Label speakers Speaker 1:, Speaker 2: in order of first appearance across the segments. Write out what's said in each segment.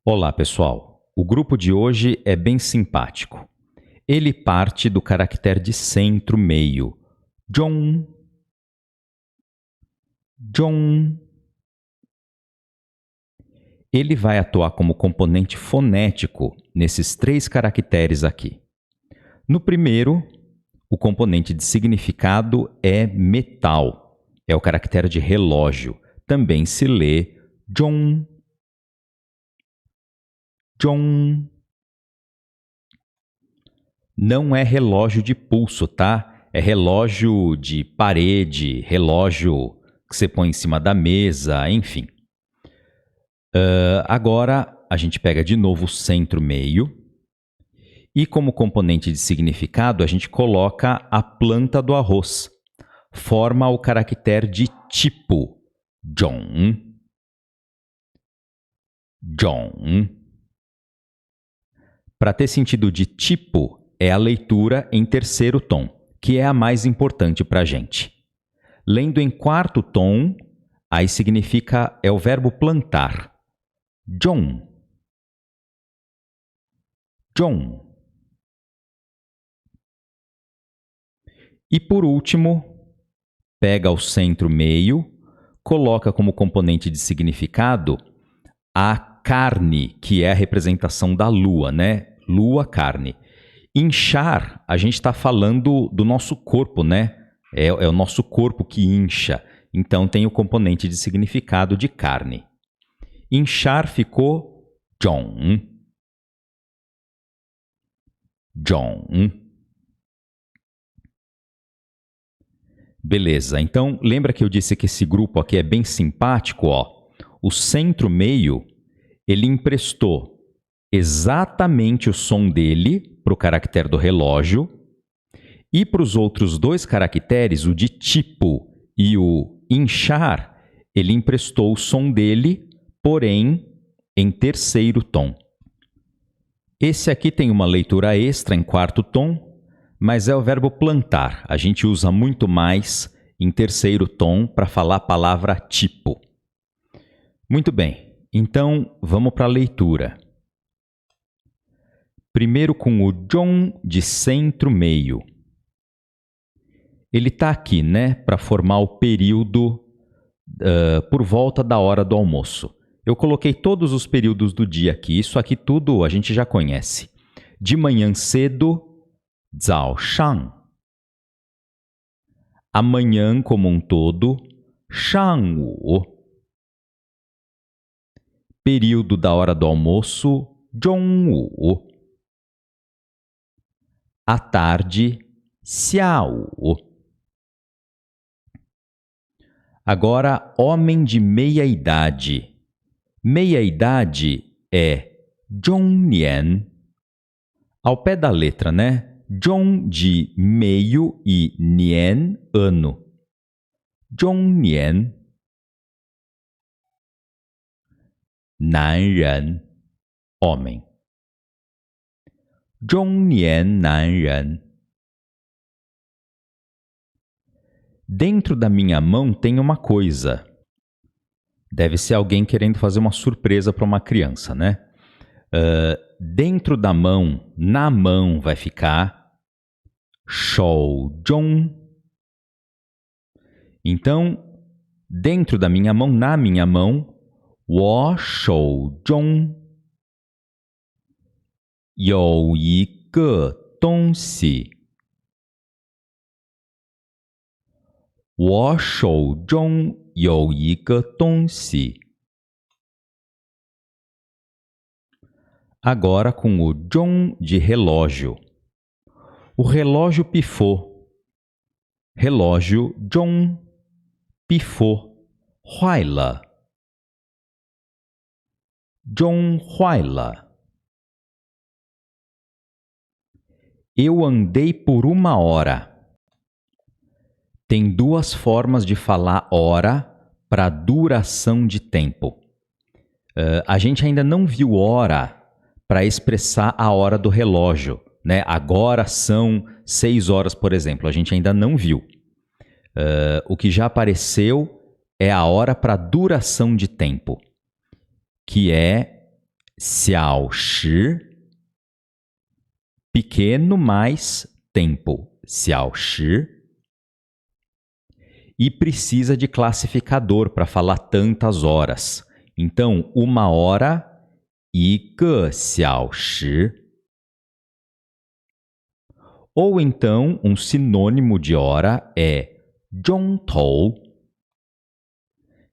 Speaker 1: Olá, pessoal. O grupo de hoje é bem simpático. Ele parte do caractere de centro meio, Zhong. Zhong. Ele vai atuar como componente fonético nesses três caracteres aqui. No primeiro, o componente de significado é metal, é o caractere de relógio. Também se lê Zhong. Zhong. Não é relógio de pulso, tá? É relógio de parede, relógio que você põe em cima da mesa, enfim. Agora, a gente pega de novo o centro-meio e, como componente de significado, a gente coloca a planta do arroz. Forma o caractere de tipo, Zhong. Zhong. Para ter sentido de tipo, é a leitura em terceiro tom, que é a mais importante para a gente. Lendo em quarto tom, aí significa, é o verbo plantar. Zhong. Zhong. E por último, pega o centro-meio, coloca como componente de significado a carne, que é a representação da lua, né? Lua, carne. Inchar, a gente está falando do nosso corpo, né? É o nosso corpo que incha. Então tem o componente de significado de carne. Inchar ficou Zhong. Zhong. Beleza, então lembra que eu disse que esse grupo aqui é bem simpático, ó. O centro-meio, ele emprestou exatamente o som dele para o caractere do relógio e para os outros dois caracteres, o de tipo e o inchar, ele emprestou o som dele, porém em terceiro tom. Esse aqui tem uma leitura extra em quarto tom, mas é o verbo plantar. A gente usa muito mais em terceiro tom para falar a palavra tipo. Muito bem, então vamos para a leitura. Primeiro com o Zhong de centro-meio. Ele está aqui, né, para formar o período por volta da hora do almoço. Eu coloquei todos os períodos do dia aqui. Isso aqui tudo a gente já conhece. De manhã cedo, 早上. Amanhã como um todo, 上午. Período da hora do almoço, 中午. À tarde, 下午. Agora, homem de meia-idade. Meia-idade é 中年. Ao pé da letra, né? 中 de meio e 年, ano. 中年. 男人, homem. 中年男人. Dentro da minha mão tem uma coisa. Deve ser alguém querendo fazer uma surpresa para uma criança, né? Dentro da mão, na mão vai ficar 手中. Então, dentro da minha mão, na minha mão, 我手中有一个东西。我手中有一个东西。Agora com o zhong de relógio. O relógio pifou. Relógio zhong pifou. 坏了. zhong 坏了. Eu andei por uma hora. Tem duas formas de falar hora para duração de tempo. A gente ainda não viu hora para expressar a hora do relógio, né? Agora são 6 horas, por exemplo. A gente ainda não viu. O que já apareceu é a hora para duração de tempo, que é 小时 pequeno mais tempo, 小时. E precisa de classificador para falar tantas horas. Então, 1 hora, 1个小时. Ou então, um sinônimo de hora é 钟头,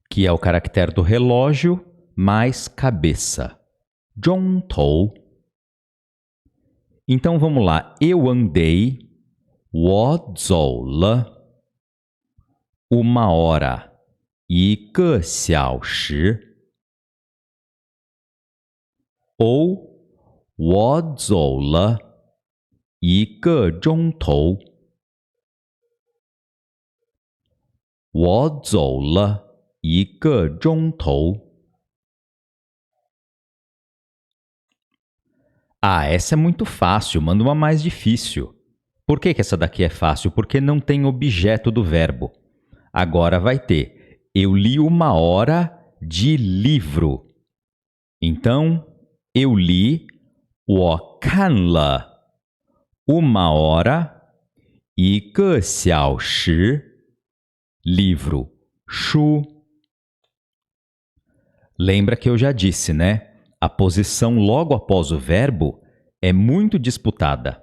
Speaker 1: que é o caractere do relógio mais cabeça. 钟头. Então vamos lá. Eu andei, 我走了 1 hora, 1个小时. Ou 我走了1个钟头. 我走了1个钟头. Ah, essa é muito fácil, manda uma mais difícil. Por que essa daqui é fácil? Porque não tem objeto do verbo. Agora vai ter. Eu li 1 hora de livro. Então, eu li 我看了1 hora 1个小时 livro, 书. Lembra que eu já disse, né? A posição logo após o verbo é muito disputada.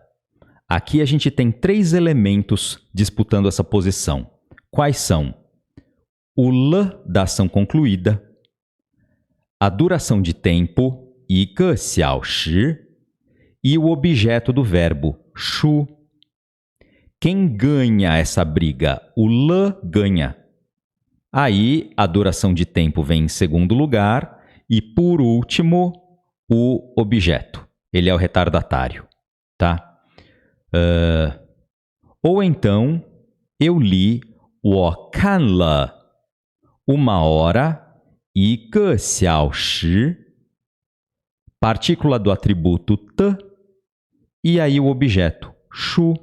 Speaker 1: Aqui a gente tem 3 elementos disputando essa posição. Quais são? O L da ação concluída, a duração de tempo, 1个小时, e o objeto do verbo, 书. Quem ganha essa briga? O L ganha. Aí a duração de tempo vem em segundo lugar e, por último, o objeto. Ele é o retardatário, tá? Ou então, eu li 我看了1 hora 1个小时, partícula do atributo t, e aí o objeto, 书.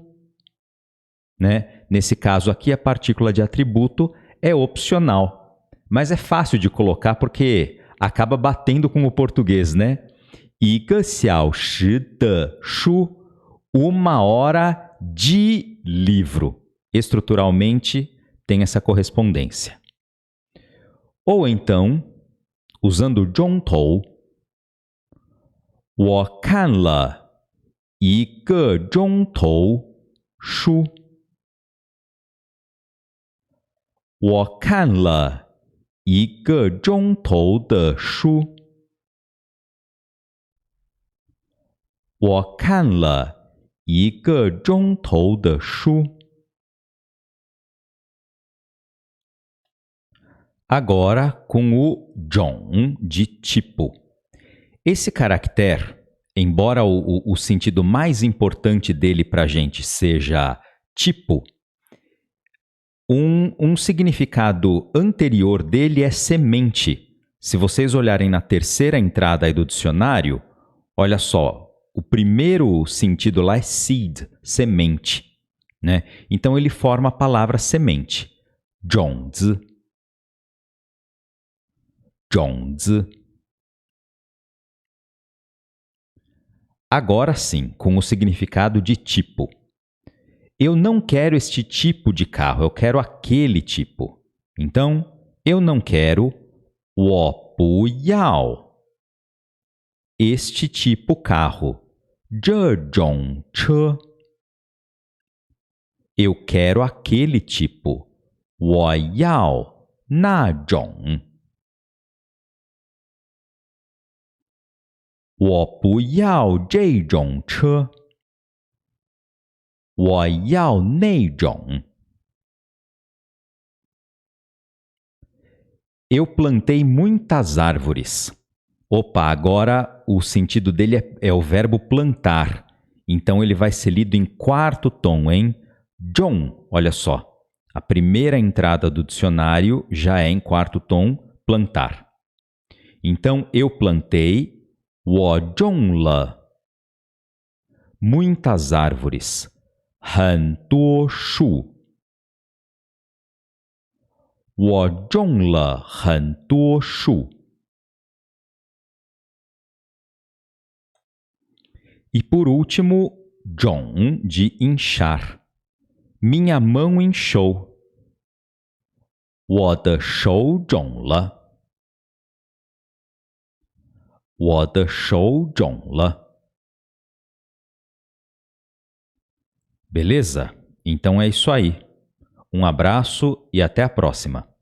Speaker 1: Né? Nesse caso aqui, a partícula de atributo é opcional, mas é fácil de colocar porque acaba batendo com o português, né? 1个小时的书, 1 hora de livro. Estruturalmente, tem essa correspondência. Ou então, usando 钟头, 我看了1个钟头书. 我看了1个钟头的书. 我看了1个钟头的书. Agora com o John de tipo. Esse caractere, embora o sentido mais importante dele para a gente seja tipo, um significado anterior dele é semente. Se vocês olharem na terceira entrada aí do dicionário, olha só, o primeiro sentido lá é seed, semente, né? Então ele forma a palavra semente. 种子. 种子. Agora sim, com o significado de tipo. Eu não quero este tipo de carro, eu quero aquele tipo. Então, eu não quero 我不要 este tipo carro. 这种车. Eu quero aquele tipo. 我要那种. 我不要这种车. 我要那种. Eu plantei muitas árvores. Opa, agora o sentido dele é o verbo plantar. Então ele vai ser lido em quarto tom, hein? John, olha só. A primeira entrada do dicionário já é em quarto tom, plantar. Então eu plantei 我种了 muitas árvores. 很多树. 我种了很多树. E por último, 肿 de inchar. Minha mão inchou. 我的手肿了。我的手肿了。Beleza? Então é isso aí. Um abraço e até a próxima.